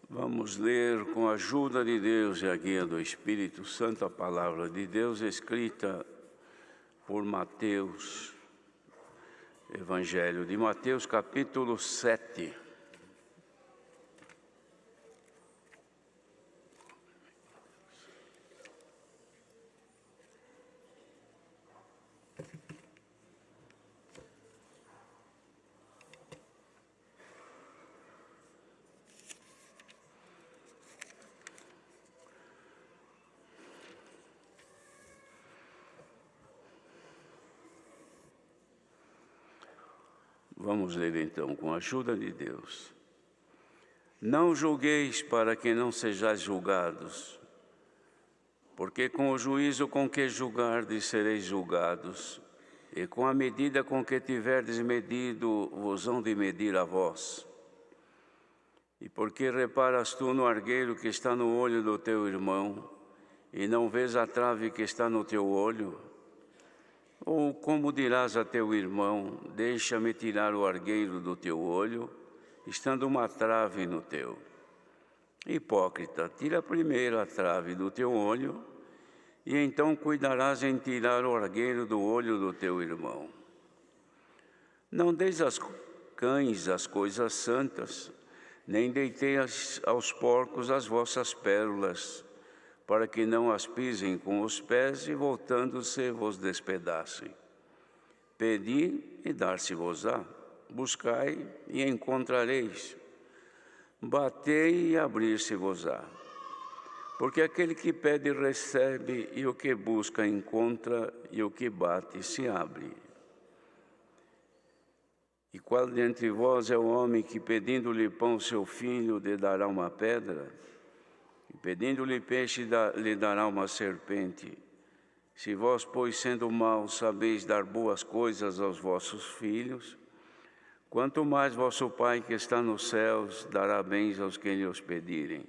Vamos ler com a ajuda de Deus e a guia do Espírito Santo a palavra de Deus escrita por Mateus, Evangelho de Mateus, capítulo 7. Vamos ler então com a ajuda de Deus. Não julgueis para que não sejais julgados, porque com o juízo com que julgardes sereis julgados, e com a medida com que tiverdes medido, vos hão de medir a vós. E porque reparas tu no argueiro que está no olho do teu irmão, e não vês a trave que está no teu olho? Ou como dirás a teu irmão, deixa-me tirar o argueiro do teu olho, estando uma trave no teu? Hipócrita, tira primeiro a trave do teu olho, e então cuidarás em tirar o argueiro do olho do teu irmão. Não deis aos cães as coisas santas, nem deiteis aos porcos as vossas pérolas, para que não as pisem com os pés e, voltando-se, vos despedacem. Pedi e dar-se-vos-á, buscai e encontrareis, batei e abrir-se-vos-á. Porque aquele que pede recebe, e o que busca encontra, e o que bate se abre. E qual dentre vós é o homem que, pedindo-lhe pão seu filho, lhe dará uma pedra? E pedindo-lhe peixe, lhe dará uma serpente? Se vós, pois, sendo maus, sabeis dar boas coisas aos vossos filhos, quanto mais vosso Pai que está nos céus dará bens aos que lhe os pedirem.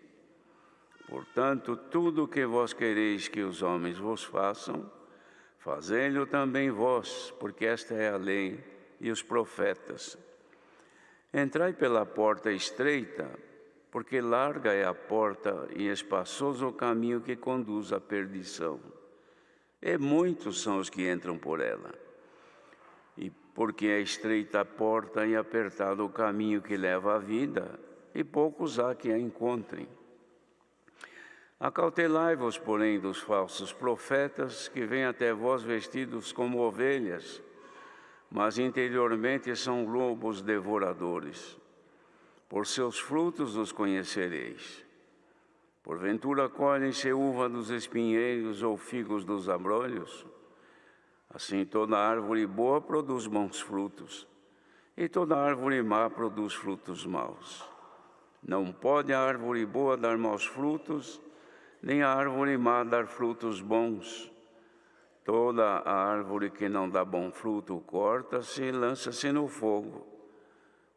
Portanto, tudo o que vós quereis que os homens vos façam, fazei-lo também vós, porque esta é a lei e os profetas. Entrai pela porta estreita, porque larga é a porta e espaçoso o caminho que conduz à perdição. E muitos são os que entram por ela. E porque é estreita a porta e apertado o caminho que leva à vida, e poucos há que a encontrem. Acautelai-vos, porém, dos falsos profetas, que vêm até vós vestidos como ovelhas, mas interiormente são lobos devoradores. Por seus frutos os conhecereis. Porventura colhem-se uva dos espinheiros ou figos dos abrolhos? Assim toda árvore boa produz bons frutos, e toda árvore má produz frutos maus. Não pode a árvore boa dar maus frutos, nem a árvore má dar frutos bons. Toda a árvore que não dá bom fruto corta-se e lança-se no fogo.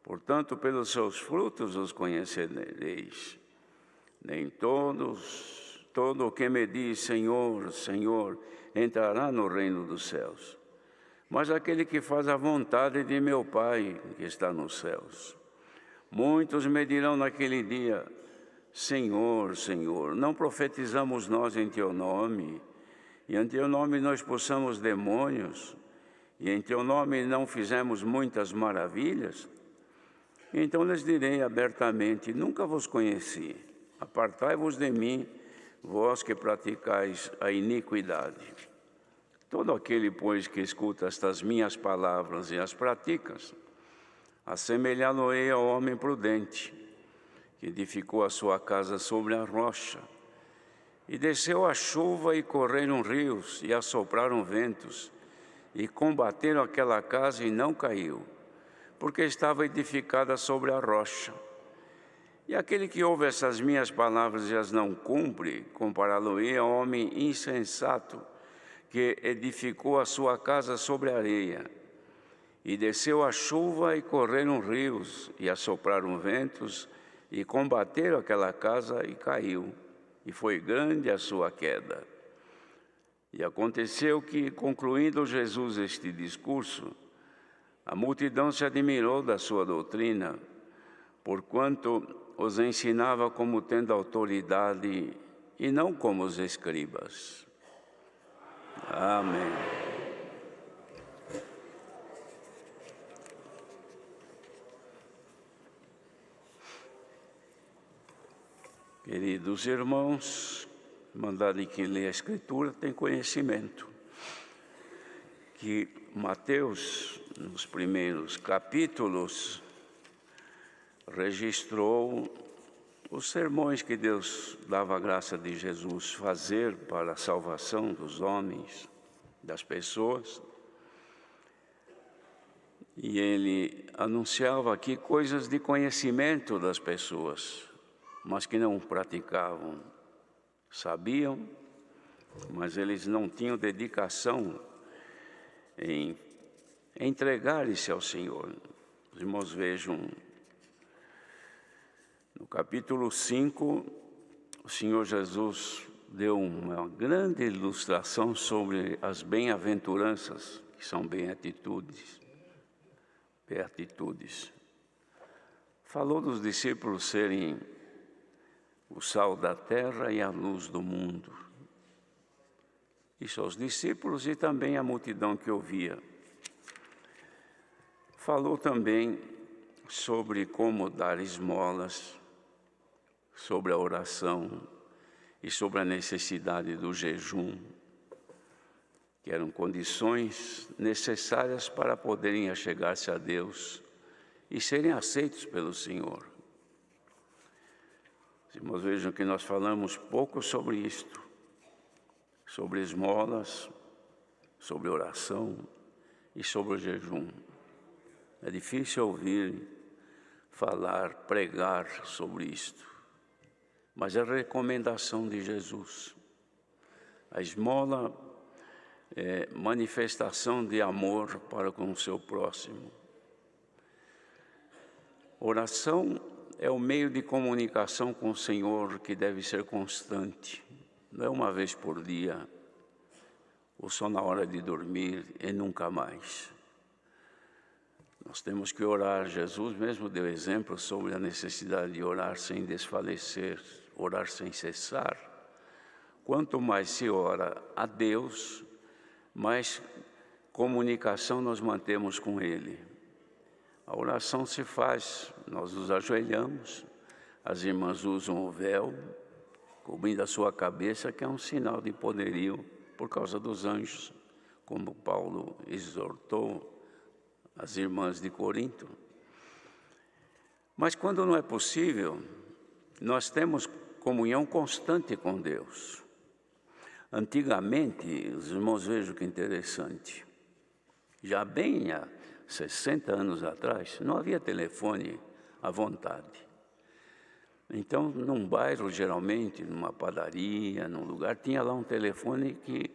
Portanto, pelos seus frutos os conhecereis. Nem todo o que me diz Senhor, Senhor, entrará no reino dos céus, mas aquele que faz a vontade de meu Pai que está nos céus. Muitos me dirão naquele dia, Senhor, Senhor, não profetizamos nós em teu nome, e em teu nome nós expulsamos demônios, e em teu nome não fizemos muitas maravilhas? Então lhes direi abertamente, nunca vos conheci, apartai-vos de mim, vós que praticais a iniquidade. Todo aquele, pois, que escuta estas minhas palavras e as praticas, assemelhá-lo-ei ao homem prudente, que edificou a sua casa sobre a rocha. E desceu a chuva, e correram rios, e assopraram ventos, e combateram aquela casa, e não caiu, porque estava edificada sobre a rocha. E aquele que ouve essas minhas palavras e as não cumpre, compará-lo-ei ao homem insensato, que edificou a sua casa sobre a areia. E desceu a chuva, e correram rios, e assopraram ventos, e combateram aquela casa, e caiu, e foi grande a sua queda. E aconteceu que, concluindo Jesus este discurso, a multidão se admirou da sua doutrina, porquanto os ensinava como tendo autoridade e não como os escribas. Amém. Queridos irmãos, mandado que lê a Escritura tem conhecimento que Mateus, nos primeiros capítulos, registrou os sermões que Deus dava a graça de Jesus fazer para a salvação dos homens, das pessoas. E ele anunciava aqui coisas de conhecimento das pessoas, mas que não praticavam. Sabiam, mas eles não tinham dedicação em entregar-se ao Senhor. Os irmãos vejam, no capítulo 5, o Senhor Jesus deu uma grande ilustração sobre as bem-aventuranças, que são beatitudes. Falou dos discípulos serem o sal da terra e a luz do mundo. Isso aos discípulos e também à multidão que ouvia. Falou também sobre como dar esmolas, sobre a oração e sobre a necessidade do jejum, que eram condições necessárias para poderem achegar-se a Deus e serem aceitos pelo Senhor. Os irmãos vejam que nós falamos pouco sobre isto, sobre esmolas, sobre oração e sobre o jejum. É difícil ouvir falar, pregar sobre isto, mas é a recomendação de Jesus. A esmola é manifestação de amor para com o seu próximo. Oração é o meio de comunicação com o Senhor que deve ser constante. Não é uma vez por dia, ou só na hora de dormir e nunca mais. Nós temos que orar. Jesus mesmo deu exemplo sobre a necessidade de orar sem desfalecer, orar sem cessar. Quanto mais se ora a Deus, mais comunicação nós mantemos com Ele. A oração se faz, nós nos ajoelhamos, as irmãs usam o véu, cobrindo a sua cabeça, que é um sinal de poderio por causa dos anjos, como Paulo exortou as irmãs de Corinto. Mas quando não é possível, nós temos comunhão constante com Deus. Antigamente, os irmãos vejam que interessante, já bem há 60 anos atrás, não havia telefone à vontade. Então, num bairro, geralmente, numa padaria, num lugar, tinha lá um telefone que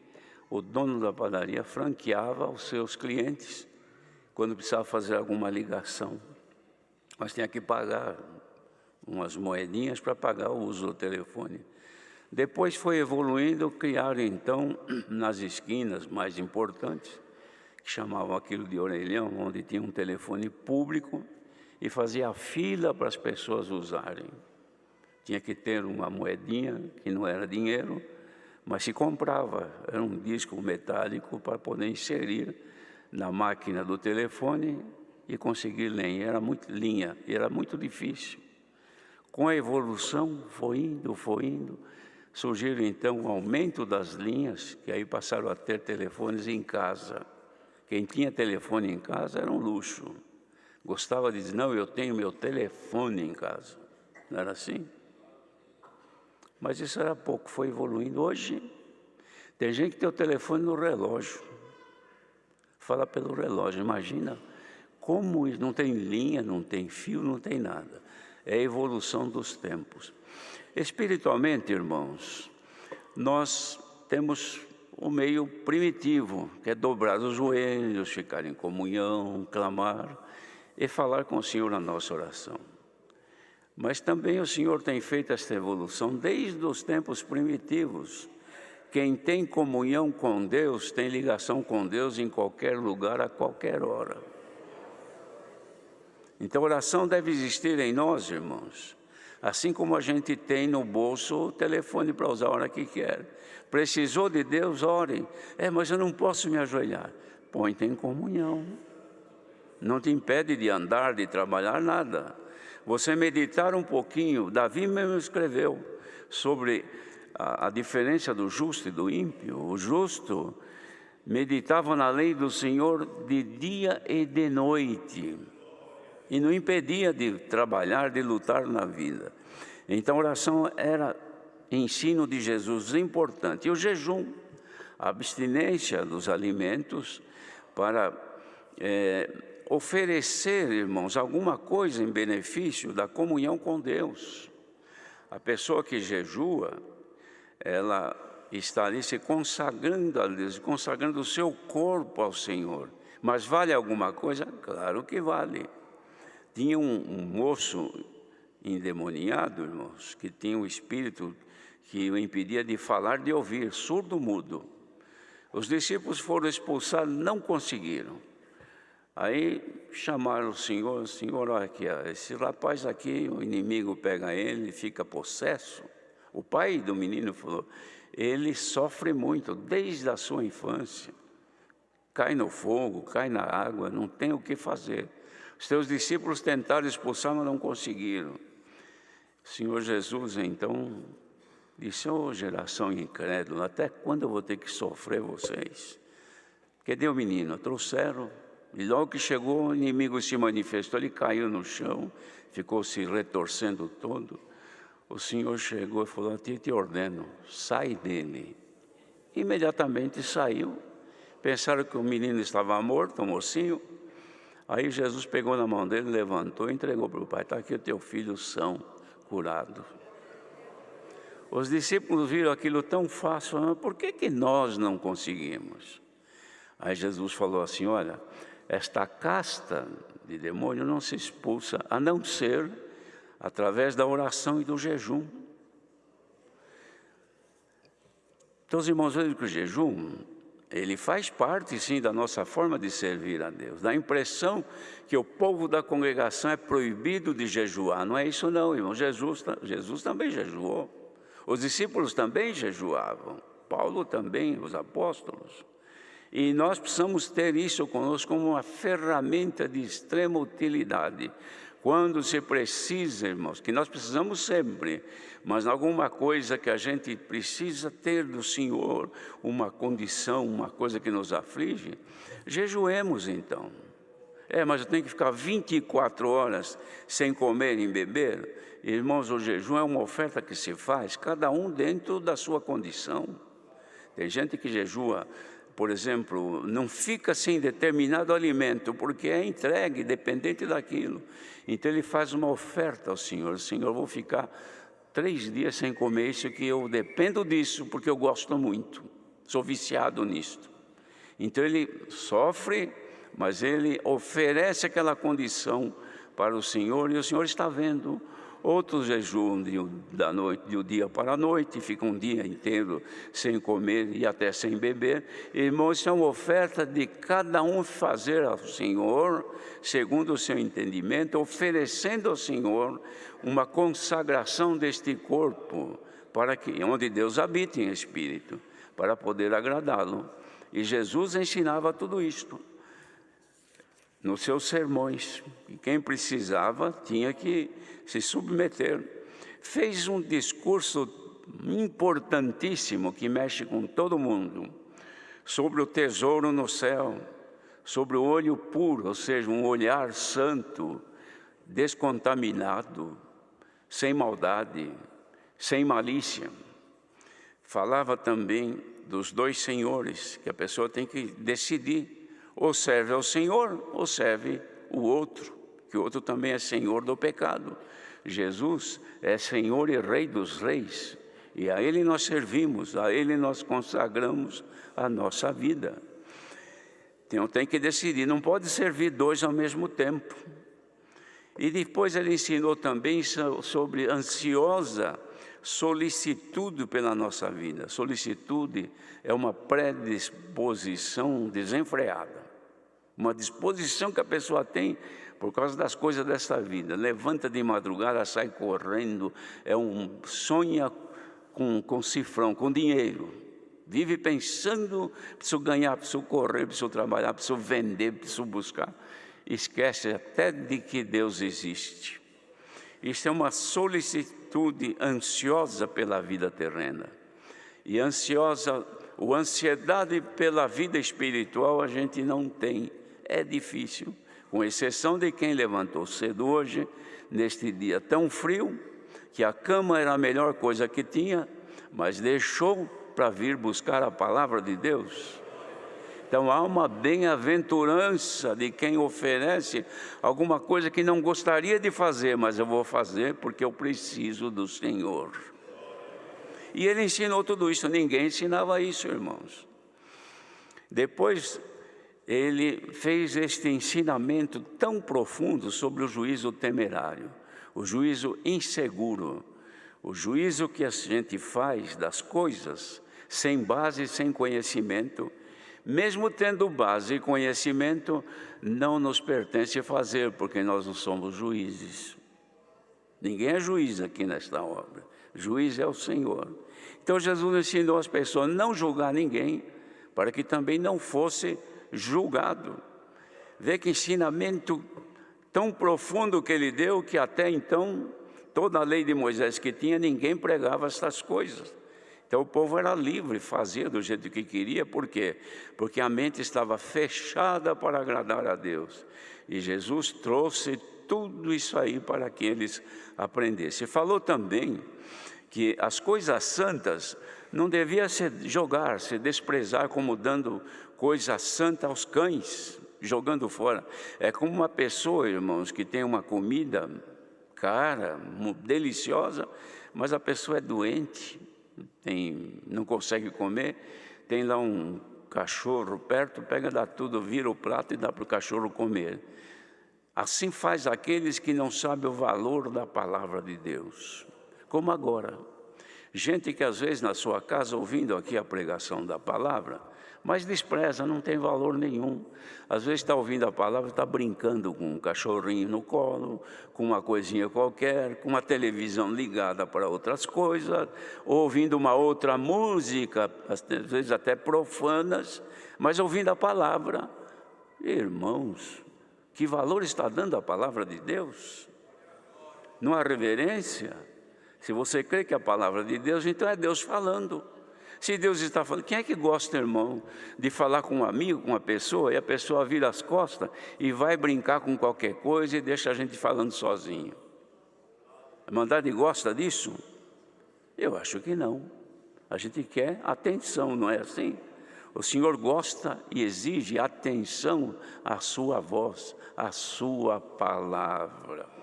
o dono da padaria franqueava aos seus clientes quando precisava fazer alguma ligação. Mas tinha que pagar umas moedinhas para pagar o uso do telefone. Depois foi evoluindo, criaram então, nas esquinas mais importantes, que chamavam aquilo de orelhão, onde tinha um telefone público e fazia fila para as pessoas usarem. Tinha que ter uma moedinha, que não era dinheiro, mas se comprava. Era um disco metálico para poder inserir na máquina do telefone e conseguir linha. Era muito difícil. Com a evolução, foi indo. Surgiram então o aumento das linhas, que aí passaram a ter telefones em casa. Quem tinha telefone em casa era um luxo. Gostava de dizer, não, eu tenho meu telefone em casa. Não era assim? Mas isso era pouco, foi evoluindo. Hoje, tem gente que tem o telefone no relógio. Fala pelo relógio, imagina como não tem linha, não tem fio, não tem nada. É a evolução dos tempos. Espiritualmente, irmãos, nós temos o meio primitivo, que é dobrar os joelhos, ficar em comunhão, clamar e falar com o Senhor na nossa oração. Mas também o Senhor tem feito esta evolução desde os tempos primitivos. Quem tem comunhão com Deus, tem ligação com Deus em qualquer lugar, a qualquer hora. Então, a oração deve existir em nós, irmãos. Assim como a gente tem no bolso o telefone para usar a hora que quer. Precisou de Deus, ore. Mas eu não posso me ajoelhar. Põe-te em comunhão. Não te impede de andar, de trabalhar, nada. Você meditar um pouquinho. Davi mesmo escreveu sobre a diferença do justo e do ímpio. O justo meditava na lei do Senhor de dia e de noite. E não impedia de trabalhar, de lutar na vida. Então a oração era ensino de Jesus importante. E o jejum, a abstinência dos alimentos para oferecer, irmãos, alguma coisa em benefício da comunhão com Deus. A pessoa que jejua, ela está ali se consagrando a Deus, consagrando o seu corpo ao Senhor. Mas vale alguma coisa? Claro que vale. Tinha um moço endemoniado, irmãos, que tinha um espírito que o impedia de falar, de ouvir, surdo-mudo. Os discípulos foram expulsados, não conseguiram. Aí chamaram o Senhor, olha aqui, esse rapaz aqui, o inimigo pega ele, fica possesso. O pai do menino falou, ele sofre muito, desde a sua infância. Cai no fogo, cai na água, não tem o que fazer. Os seus discípulos tentaram expulsar, mas não conseguiram. O Senhor Jesus, então, disse, geração incrédula, até quando eu vou ter que sofrer vocês? Cadê o menino? Trouxeram, e logo que chegou, o inimigo se manifestou, ele caiu no chão, ficou se retorcendo todo. O Senhor chegou e falou, te ordeno, sai dele. Imediatamente saiu. Pensaram que o menino estava morto, o mocinho. Aí Jesus pegou na mão dele, levantou e entregou para o pai. Está aqui o teu filho são, curado. Os discípulos viram aquilo tão fácil, falaram, por que nós não conseguimos? Aí Jesus falou assim, olha, esta casta de demônio não se expulsa, a não ser através da oração e do jejum. Então, os irmãos, veem que o jejum, ele faz parte, sim, da nossa forma de servir a Deus. Dá a impressão que o povo da congregação é proibido de jejuar. Não é isso não, irmão. Jesus também jejuou. Os discípulos também jejuavam. Paulo também, os apóstolos. E nós precisamos ter isso conosco como uma ferramenta de extrema utilidade. Quando se precisa, irmãos, que nós precisamos sempre, mas alguma coisa que a gente precisa ter do Senhor, uma condição, uma coisa que nos aflige, jejuemos então. Mas eu tenho que ficar 24 horas sem comer e beber. Irmãos, o jejum é uma oferta que se faz, cada um dentro da sua condição. Tem gente que jejua, por exemplo, não fica sem determinado alimento, porque é entregue, dependente daquilo. Então ele faz uma oferta ao Senhor. Senhor, eu vou ficar 3 dias sem comer isso, que eu dependo disso, porque eu gosto muito. Sou viciado nisto. Então ele sofre, mas ele oferece aquela condição para o Senhor, e o Senhor está vendo. Outros jejuam do dia para a noite, ficam um dia inteiro sem comer e até sem beber. Irmãos, isso é uma oferta de cada um fazer ao Senhor, segundo o seu entendimento, oferecendo ao Senhor uma consagração deste corpo, para que, onde Deus habita em espírito, para poder agradá-lo. E Jesus ensinava tudo isto nos seus sermões, e quem precisava tinha que se submeter. Fez um discurso importantíssimo que mexe com todo mundo, sobre o tesouro no céu, sobre o olho puro, ou seja, um olhar santo, descontaminado, sem maldade, sem malícia. Falava também dos 2 senhores, que a pessoa tem que decidir, ou serve ao Senhor, ou serve o outro, que o outro também é senhor do pecado. Jesus é Senhor e Rei dos reis, e a Ele nós servimos, a Ele nós consagramos a nossa vida. Então tem que decidir, não pode servir 2 ao mesmo tempo. E depois ele ensinou também sobre ansiosa solicitude pela nossa vida. Solicitude é uma predisposição desenfreada, uma disposição que a pessoa tem por causa das coisas dessa vida. Levanta de madrugada, sai correndo, sonha com cifrão, com dinheiro. Vive pensando, preciso ganhar, preciso correr, preciso trabalhar, preciso vender, preciso buscar. Esquece até de que Deus existe. Isso é uma solicitude ansiosa pela vida terrena. E ansiedade pela vida espiritual a gente não tem. É difícil, com exceção de quem levantou cedo hoje, neste dia tão frio, que a cama era a melhor coisa que tinha, mas deixou para vir buscar a palavra de Deus. Então há uma bem-aventurança de quem oferece alguma coisa que não gostaria de fazer, mas eu vou fazer porque eu preciso do Senhor. E ele ensinou tudo isso, ninguém ensinava isso, irmãos. Depois ele fez este ensinamento tão profundo sobre o juízo temerário, o juízo inseguro, o juízo que a gente faz das coisas sem base, sem conhecimento. Mesmo tendo base e conhecimento, não nos pertence fazer, porque nós não somos juízes. Ninguém é juiz aqui nesta obra. Juiz é o Senhor. Então Jesus ensinou as pessoas a não julgar ninguém, para que também não fosse julgado. Vê que ensinamento tão profundo que ele deu, que até então, toda a lei de Moisés que tinha, ninguém pregava essas coisas. Então o povo era livre, fazia do jeito que queria. Por quê? Porque a mente estava fechada para agradar a Deus. E Jesus trouxe tudo isso aí para que eles aprendessem. Falou também que as coisas santas não deviam se jogar, se desprezar como dando coisa santa aos cães, jogando fora. É como uma pessoa, irmãos, que tem uma comida cara, deliciosa, mas a pessoa é doente, não consegue comer, tem lá um cachorro perto, pega, dá tudo, vira o prato e dá para o cachorro comer. Assim faz aqueles que não sabem o valor da palavra de Deus. Como agora, gente que às vezes na sua casa ouvindo aqui a pregação da palavra, mas despreza, não tem valor nenhum. Às vezes está ouvindo a palavra, está brincando com um cachorrinho no colo, com uma coisinha qualquer, com uma televisão ligada para outras coisas, ouvindo uma outra música, às vezes até profanas, mas ouvindo a palavra. Irmãos, que valor está dando a palavra de Deus? Não há reverência? Se você crê que é a palavra de Deus, então é Deus falando. Se Deus está falando, quem é que gosta, irmão, de falar com um amigo, com uma pessoa, e a pessoa vira as costas e vai brincar com qualquer coisa e deixa a gente falando sozinho? A Irmandade gosta disso? Eu acho que não. A gente quer atenção, não é assim? O Senhor gosta e exige atenção à sua voz, à sua palavra.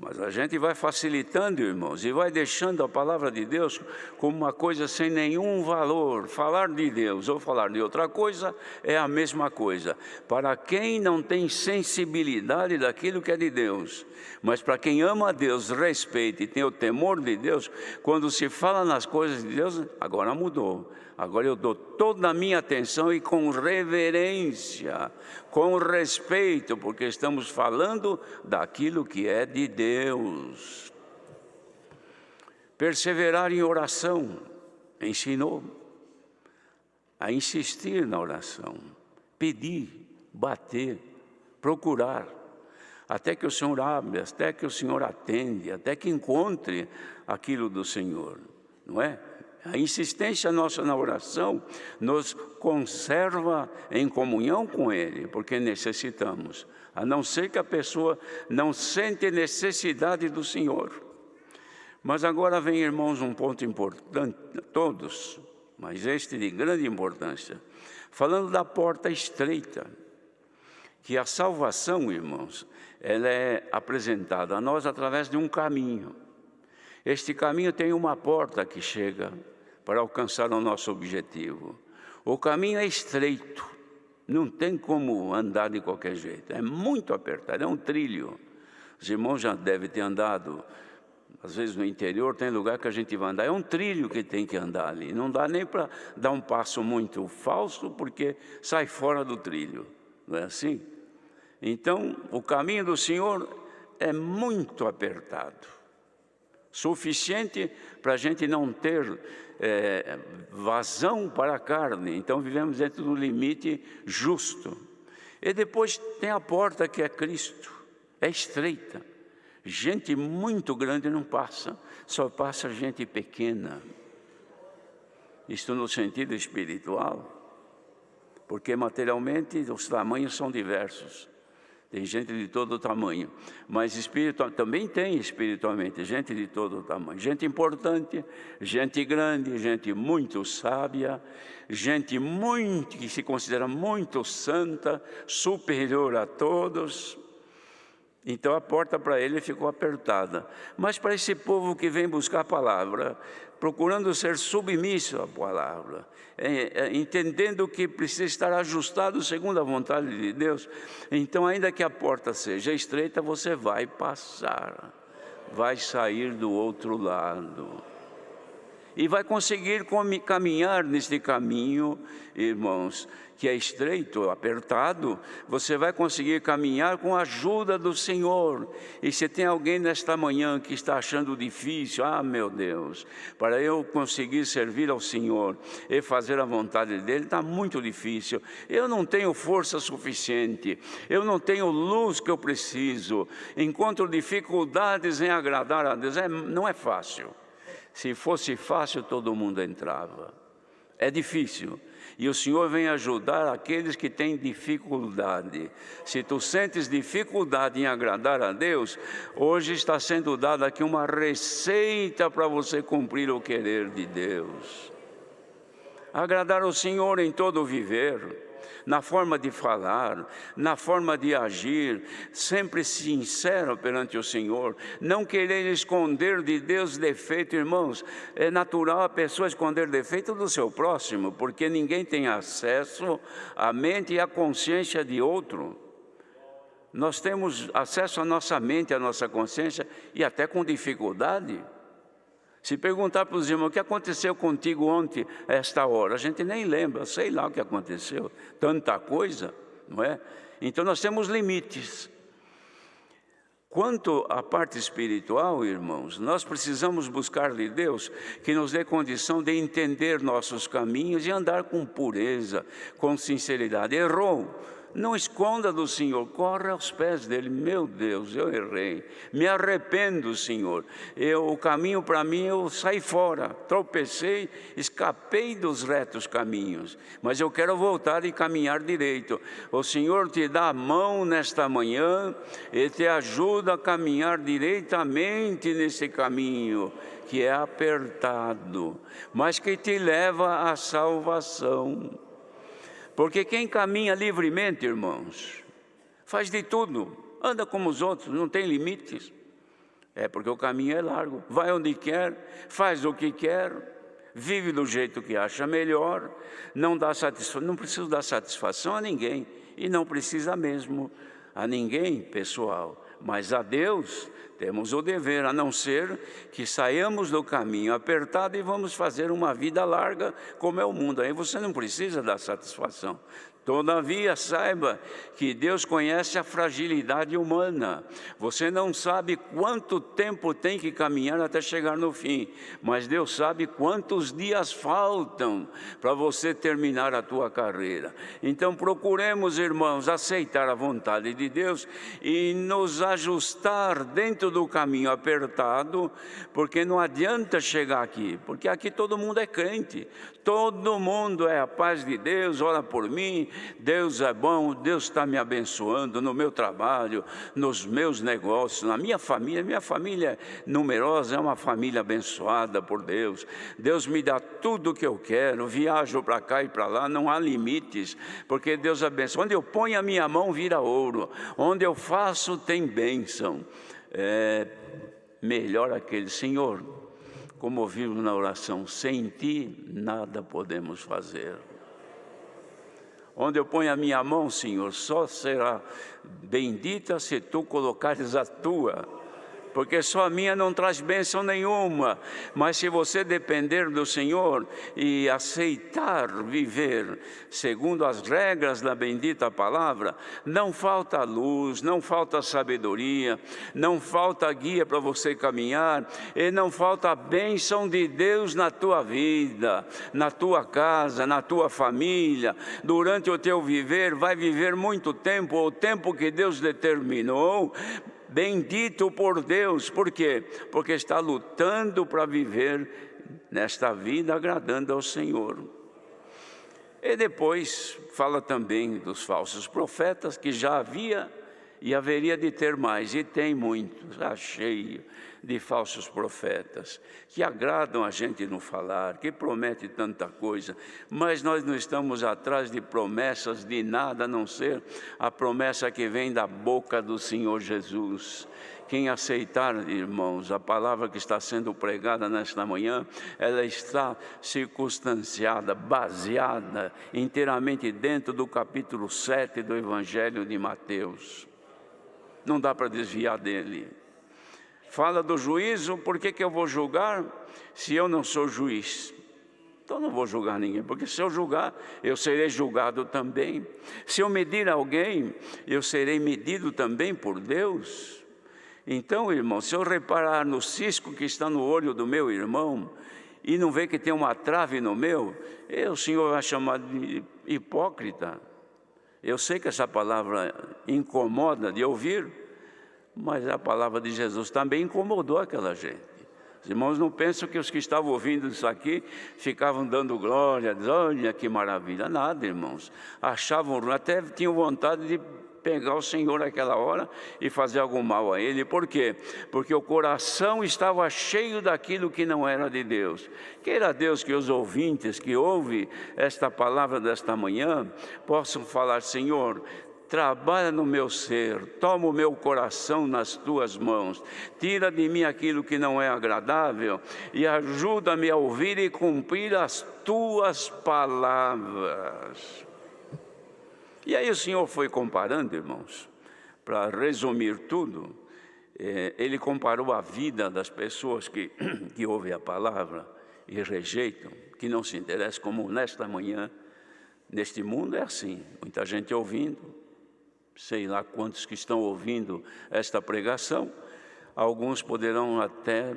Mas a gente vai facilitando, irmãos, e vai deixando a palavra de Deus como uma coisa sem nenhum valor. Falar de Deus ou falar de outra coisa é a mesma coisa. Para quem não tem sensibilidade daquilo que é de Deus, mas para quem ama a Deus, respeita e tem o temor de Deus, quando se fala nas coisas de Deus, agora mudou. Agora eu dou toda a minha atenção e com reverência, com respeito, porque estamos falando daquilo que é de Deus. Perseverar em oração, ensinou a insistir na oração, pedir, bater, procurar, até que o Senhor abre, até que o Senhor atende, até que encontre aquilo do Senhor, não é? A insistência nossa na oração nos conserva em comunhão com Ele, porque necessitamos, a não ser que a pessoa não sente necessidade do Senhor. Mas agora vem, irmãos, um ponto importante, todos, mas este de grande importância, falando da porta estreita, que a salvação, irmãos, ela é apresentada a nós através de um caminho. Este caminho tem uma porta que chega para alcançar o nosso objetivo. O caminho é estreito, não tem como andar de qualquer jeito, é muito apertado, é um trilho. Os irmãos já devem ter andado, às vezes no interior tem lugar que a gente vai andar, é um trilho que tem que andar ali, não dá nem para dar um passo muito falso, porque sai fora do trilho, não é assim? Então, o caminho do Senhor é muito apertado, suficiente para a gente não ter vazão para a carne. Então, vivemos dentro do limite justo. E depois tem a porta que é Cristo, é estreita. Gente muito grande não passa, só passa gente pequena. Isto no sentido espiritual, porque materialmente os tamanhos são diversos. Tem gente de todo tamanho, mas também tem espiritualmente gente de todo tamanho. Gente importante, gente grande, gente muito sábia, gente que se considera muito santa, superior a todos. Então a porta para ele ficou apertada. Mas para esse povo que vem buscar a palavra, procurando ser submisso à palavra, entendendo que precisa estar ajustado segundo a vontade de Deus, então ainda que a porta seja estreita, você vai passar, vai sair do outro lado. E vai conseguir caminhar neste caminho, irmãos, que é estreito, apertado. Você vai conseguir caminhar com a ajuda do Senhor. E se tem alguém nesta manhã que está achando difícil, meu Deus, para eu conseguir servir ao Senhor e fazer a vontade dEle, está muito difícil. Eu não tenho força suficiente, eu não tenho luz que eu preciso, encontro dificuldades em agradar a Deus. Não é fácil. Se fosse fácil, todo mundo entrava. É difícil. E o Senhor vem ajudar aqueles que têm dificuldade. Se tu sentes dificuldade em agradar a Deus, hoje está sendo dada aqui uma receita para você cumprir o querer de Deus. Agradar ao Senhor em todo o viver, na forma de falar, na forma de agir, sempre sincero perante o Senhor, não querer esconder de Deus defeito. Irmãos, é natural a pessoa esconder defeito do seu próximo, porque ninguém tem acesso à mente e à consciência de outro. Nós temos acesso à nossa mente, à nossa consciência, e até com dificuldade. Se perguntar para os irmãos, o que aconteceu contigo ontem, a esta hora? A gente nem lembra, sei lá o que aconteceu. Tanta coisa, não é? Então nós temos limites. Quanto à parte espiritual, irmãos, nós precisamos buscar de Deus que nos dê condição de entender nossos caminhos e andar com pureza, com sinceridade. Errou? Não esconda do Senhor, corre aos pés dele. Meu Deus, eu errei, me arrependo, Senhor. O caminho para mim, eu saí fora, tropecei, escapei dos retos caminhos, mas eu quero voltar e caminhar direito. O Senhor te dá a mão nesta manhã e te ajuda a caminhar direitamente nesse caminho que é apertado, mas que te leva à salvação. Porque quem caminha livremente, irmãos, faz de tudo, anda como os outros, não tem limites. É porque o caminho é largo, vai onde quer, faz o que quer, vive do jeito que acha melhor, não precisa dar satisfação a ninguém, e não precisa mesmo a ninguém, pessoal, mas a Deus temos o dever, a não ser que saiamos do caminho apertado e vamos fazer uma vida larga, como é o mundo. Aí você não precisa dar satisfação. Todavia, saiba que Deus conhece a fragilidade humana. Você não sabe quanto tempo tem que caminhar até chegar no fim, mas Deus sabe quantos dias faltam para você terminar a tua carreira. Então procuremos, irmãos, aceitar a vontade de Deus e nos ajustar dentro do caminho apertado, porque não adianta chegar aqui, porque aqui todo mundo é crente, todo mundo é a paz de Deus, ora por mim, Deus é bom, Deus está me abençoando no meu trabalho, nos meus negócios, na minha família é numerosa, é uma família abençoada por Deus. Deus me dá tudo o que eu quero, viajo para cá e para lá, não há limites, porque Deus abençoa. Onde eu ponho a minha mão vira ouro, onde eu faço tem bênção. É melhor aquele, Senhor, como ouvimos na oração, sem Ti nada podemos fazer. Onde eu ponho a minha mão, Senhor, só será bendita se Tu colocares a Tua. porque só a minha não traz bênção nenhuma. Mas se você depender do Senhor e aceitar viver segundo as regras da bendita palavra, não falta luz, não falta sabedoria, não falta guia para você caminhar, e não falta a bênção de Deus na tua vida, na tua casa, na tua família. Durante o teu viver, vai viver muito tempo, o tempo que Deus determinou, bendito por Deus. Por quê? Porque está lutando para viver nesta vida agradando ao Senhor. E depois fala também dos falsos profetas, que já havia e haveria de ter mais, e tem muitos, já cheio de falsos profetas, que agradam a gente no falar, que promete tanta coisa, mas nós não estamos atrás de promessas de nada, a não ser a promessa que vem da boca do Senhor Jesus. Quem aceitar, irmãos, a palavra que está sendo pregada nesta manhã, ela está circunstanciada, baseada inteiramente dentro do capítulo 7 do Evangelho de Mateus. Não dá para desviar dele. Fala do juízo. Por que eu vou julgar se eu não sou juiz? Então não vou julgar ninguém, porque se eu julgar, eu serei julgado também. Se eu medir alguém, eu serei medido também por Deus. Então, irmão, se eu reparar no cisco que está no olho do meu irmão e não ver que tem uma trave no meu, o Senhor vai chamar de hipócrita. Eu sei que essa palavra incomoda de ouvir, mas a palavra de Jesus também incomodou aquela gente. Os irmãos não pensam que os que estavam ouvindo isso aqui ficavam dando glória, dizendo, olha que maravilha. Nada, irmãos. Achavam, até tinham vontade de pegar o Senhor naquela hora e fazer algum mal a Ele. Por quê? Porque o coração estava cheio daquilo que não era de Deus. Queira Deus que os ouvintes que ouvem esta palavra desta manhã possam falar, Senhor, trabalha no meu ser, toma o meu coração nas tuas mãos, tira de mim aquilo que não é agradável e ajuda-me a ouvir e cumprir as tuas palavras. E aí o Senhor foi comparando, irmãos, para resumir tudo, Ele comparou a vida das pessoas que ouvem a palavra e rejeitam, que não se interessam, como nesta manhã, neste mundo é assim, muita gente ouvindo, sei lá quantos que estão ouvindo esta pregação, alguns poderão até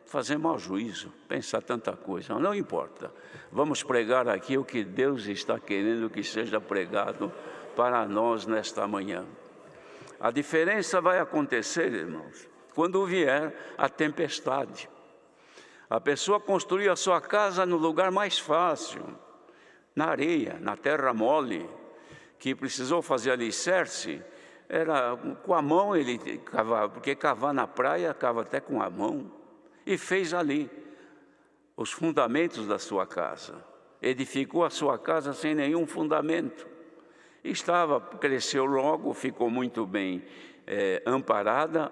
fazer mau juízo, pensar tanta coisa, não importa, vamos pregar aqui o que Deus está querendo que seja pregado para nós nesta manhã. A diferença vai acontecer, irmãos, quando vier a tempestade. A pessoa construiu a sua casa no lugar mais fácil, na areia, na terra mole, que precisou fazer alicerce, era com a mão ele cavava, porque cavar na praia, cava até com a mão, e fez ali os fundamentos da sua casa. Edificou a sua casa sem nenhum fundamento. Cresceu logo, ficou muito bem amparada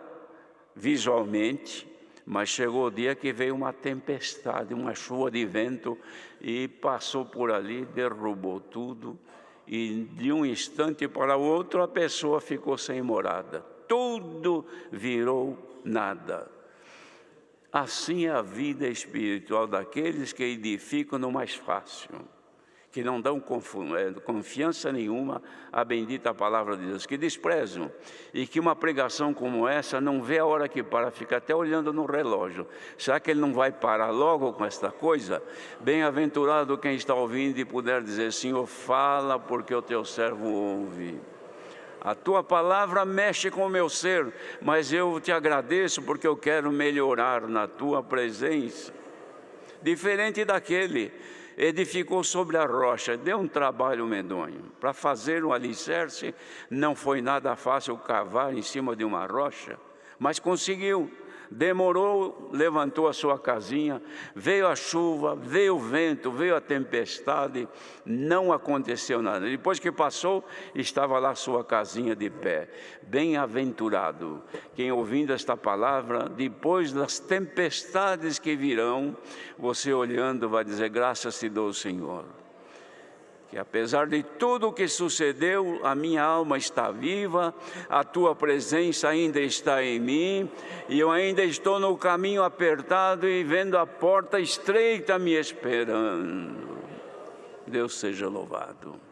visualmente, mas chegou o dia que veio uma tempestade, uma chuva de vento, e passou por ali, derrubou tudo, e de um instante para o outro a pessoa ficou sem morada. Tudo virou nada. Assim é a vida espiritual daqueles que edificam no mais fácil, que não dão confiança nenhuma à bendita palavra de Deus, que desprezam, e que uma pregação como essa não vê a hora que para, fica até olhando no relógio. Será que ele não vai parar logo com esta coisa? Bem-aventurado quem está ouvindo e puder dizer, Senhor, fala porque o teu servo ouve. A tua palavra mexe com o meu ser, mas eu te agradeço porque eu quero melhorar na tua presença. Diferente daquele, edificou sobre a rocha, deu um trabalho medonho. Para fazer um alicerce, não foi nada fácil cavar em cima de uma rocha, mas conseguiu. Demorou, levantou a sua casinha, veio a chuva, veio o vento, veio a tempestade, não aconteceu nada. Depois que passou, estava lá a sua casinha de pé. Bem-aventurado quem, ouvindo esta palavra, depois das tempestades que virão, você olhando vai dizer, graças te dou, Senhor. que apesar de tudo o que sucedeu, a minha alma está viva, a tua presença ainda está em mim, e eu ainda estou no caminho apertado e vendo a porta estreita me esperando. Deus seja louvado.